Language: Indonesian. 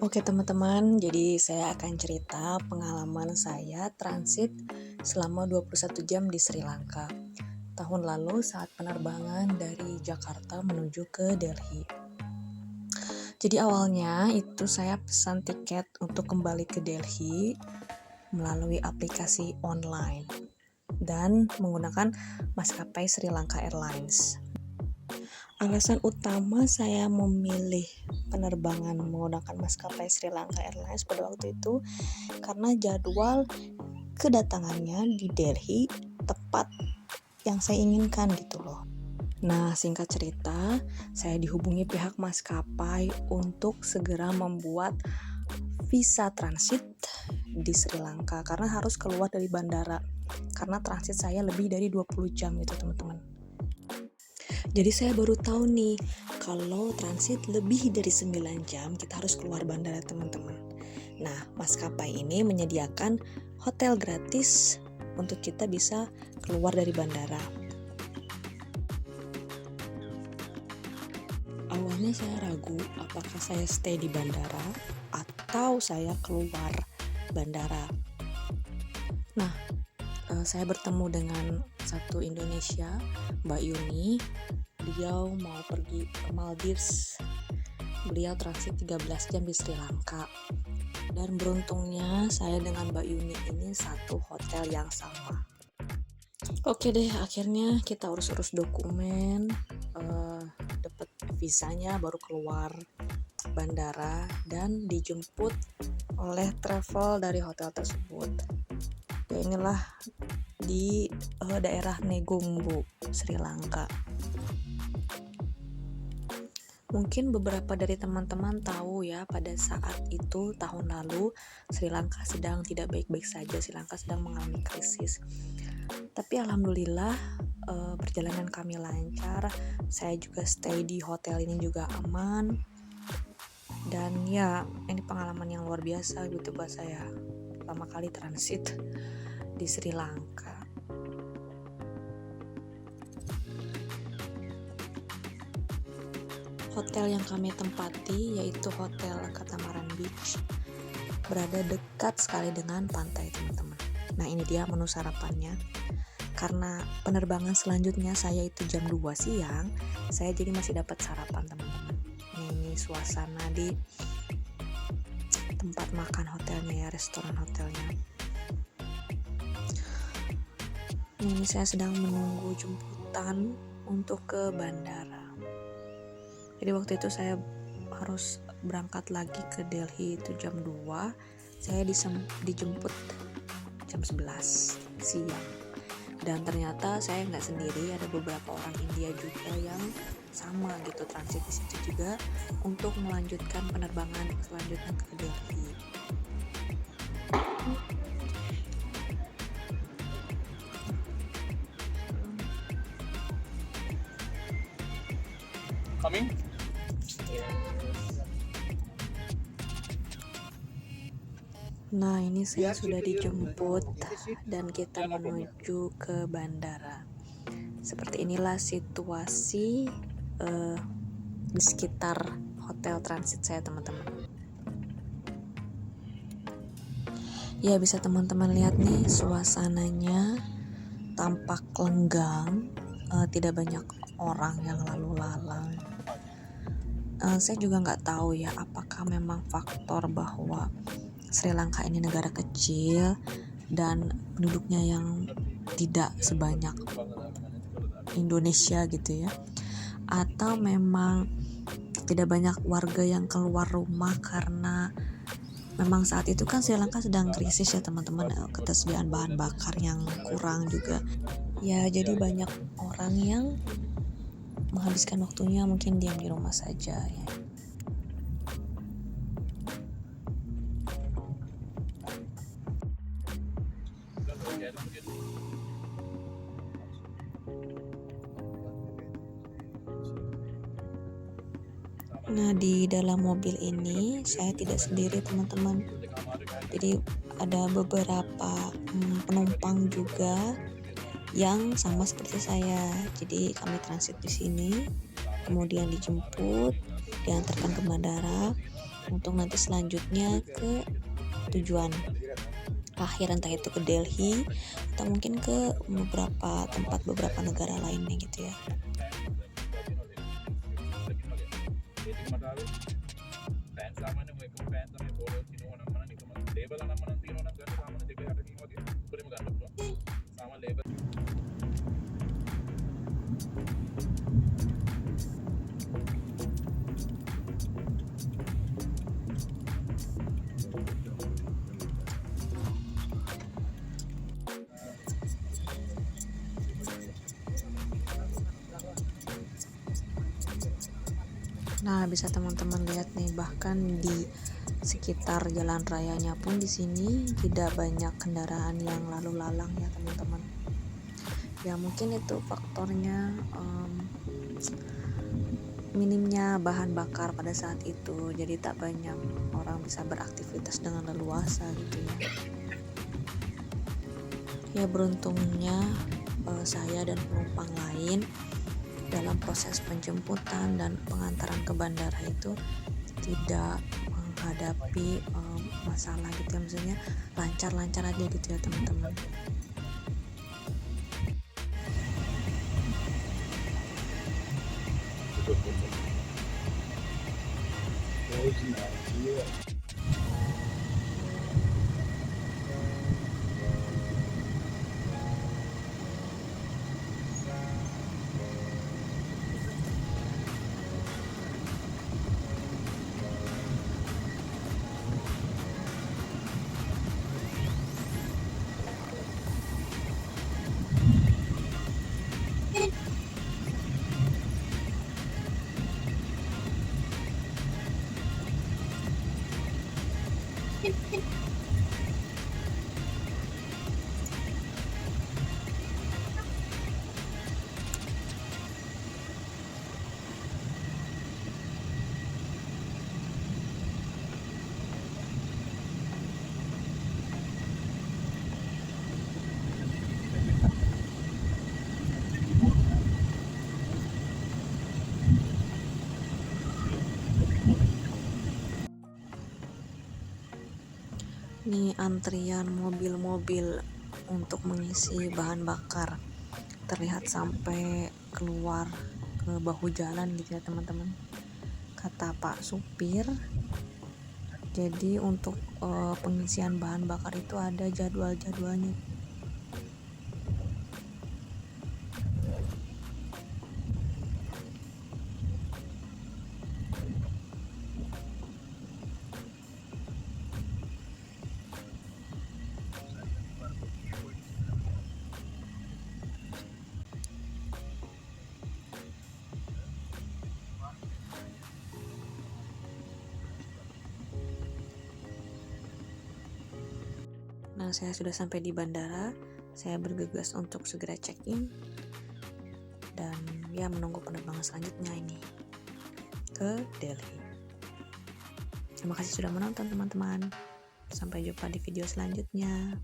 Oke teman-teman, jadi saya akan cerita pengalaman saya transit selama 21 jam di Sri Lanka tahun lalu saat penerbangan dari Jakarta menuju ke Delhi. Jadi awalnya itu saya pesan tiket untuk kembali ke Delhi melalui aplikasi online dan menggunakan maskapai Sri Lanka Airlines. Alasan utama saya memilih penerbangan menggunakan maskapai Sri Lanka Airlines pada waktu itu karena jadwal kedatangannya di Delhi tepat yang saya inginkan gitu loh. Nah, singkat cerita, saya dihubungi pihak maskapai untuk segera membuat visa transit di Sri Lanka karena harus keluar dari bandara karena transit saya lebih dari 20 jam gitu teman-teman. Jadi saya baru tahu nih, kalau transit lebih dari 9 jam kita harus keluar bandara teman-teman. Nah, maskapai ini menyediakan hotel gratis untuk kita bisa keluar dari bandara. Awalnya saya ragu apakah saya stay di bandara atau saya keluar bandara. Nah, saya bertemu dengan satu Indonesia, Mbak Yuni. Beliau mau pergi ke Maldives. Beliau transit 13 jam di Sri Lanka. Dan beruntungnya saya dengan Mbak Yuni ini satu hotel yang sama. Oke deh, akhirnya kita urus-urus dokumen, dapat visanya, baru keluar bandara dan dijemput oleh travel dari hotel tersebut. Ya inilah di daerah Negombo, Sri Lanka. Mungkin beberapa dari teman-teman tahu ya, pada saat itu tahun lalu Sri Lanka sedang tidak baik-baik saja, Sri Lanka sedang mengalami krisis. Tapi alhamdulillah perjalanan kami lancar, saya juga stay di hotel ini juga aman. Dan ya, ini pengalaman yang luar biasa gitu buat saya. Pertama kali transit di Sri Lanka. Hotel yang kami tempati yaitu Hotel Catamaran Beach, berada dekat sekali dengan pantai teman-teman. Nah, ini dia menu sarapannya. Karena penerbangan selanjutnya saya itu jam 2 siang, saya jadi masih dapat sarapan teman-teman. Ini suasana di tempat makan hotelnya ya, restoran hotelnya. Ini saya sedang menunggu jemputan untuk ke bandara. Jadi waktu itu saya harus berangkat lagi ke Delhi itu jam 2. Saya dijemput jam 11 siang. Dan ternyata saya nggak sendiri, ada beberapa orang India juga yang sama gitu transit di situ juga untuk melanjutkan penerbangan selanjutnya ke Delhi. Coming? Nah, ini saya sudah dijemput dan kita menuju ke bandara. Seperti inilah situasi di sekitar hotel transit saya teman-teman. Ya, bisa teman-teman lihat nih suasananya tampak lenggang, tidak banyak orang yang lalu lalang. Saya juga nggak tahu ya apakah memang faktor bahwa Sri Lanka ini negara kecil dan penduduknya yang tidak sebanyak Indonesia gitu ya, atau memang tidak banyak warga yang keluar rumah karena memang saat itu kan Sri Lanka sedang krisis ya teman-teman, ketersediaan bahan bakar yang kurang juga ya, jadi banyak orang yang menghabiskan waktunya mungkin diam di rumah saja ya. Nah, di dalam mobil ini saya tidak sendiri teman-teman. Jadi ada beberapa penumpang juga yang sama seperti saya. Jadi kami transit di sini, kemudian dijemput, diantarkan ke bandara. untuk nanti selanjutnya ke tujuan akhir, entah itu ke Delhi atau mungkin ke beberapa tempat, beberapa negara lainnya gitu ya. Nah, bisa teman-teman lihat nih, bahkan di sekitar jalan rayanya pun di sini tidak banyak kendaraan yang lalu lalang ya teman-teman. Ya mungkin itu faktornya minimnya bahan bakar pada saat itu, jadi tak banyak orang bisa beraktivitas dengan leluasa gitu ya. Ya beruntungnya saya dan penumpang lain dalam proses penjemputan dan pengantaran ke bandara itu tidak menghadapi masalah gitu ya, maksudnya lancar-lancar aja gitu ya teman-teman. Nih antrian mobil-mobil untuk mengisi bahan bakar terlihat sampai keluar ke bahu jalan gitu ya teman-teman. Kata Pak supir, jadi untuk pengisian bahan bakar itu ada jadwal-jadwalnya. Nah, saya sudah sampai di bandara. Saya bergegas untuk segera check-in dan ya menunggu penerbangan selanjutnya ini ke Delhi. Terima kasih sudah menonton teman-teman. Sampai jumpa di video selanjutnya.